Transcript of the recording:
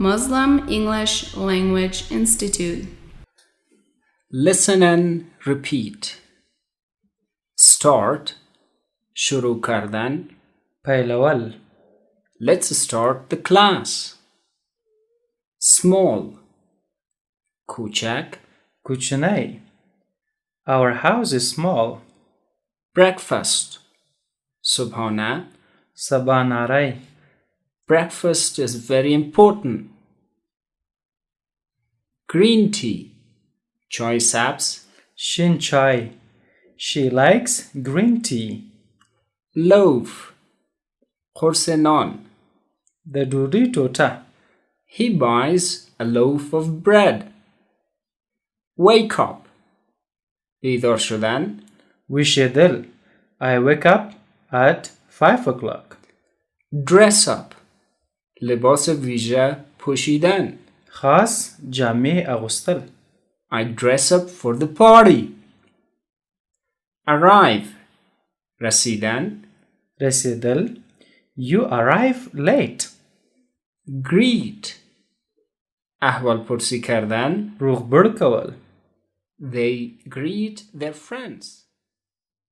Muslim English Language Institute. Listen and repeat. Start. شروع کردن. پیلول. Let's start the class. Small. کوچک. کوچنی. Our house is small. Breakfast. صبحانه. سباناری. Breakfast is very important. Green tea. چای سبز. شین چای. She likes green tea. Loaf. قرص نان. د ډوډۍ ټوټه. He buys a loaf of bread. Wake up. بیدار شدن. ویشیدل. I wake up at 5 o'clock. Dress up. لباس ویژه پوشیدن. خاص جامې اغوستل. I dress up for the party. Arrive. رسیدن. رسیدل. You arrive late. Greet. احوال پرسی کردن. روغبړ کول. They greet their friends.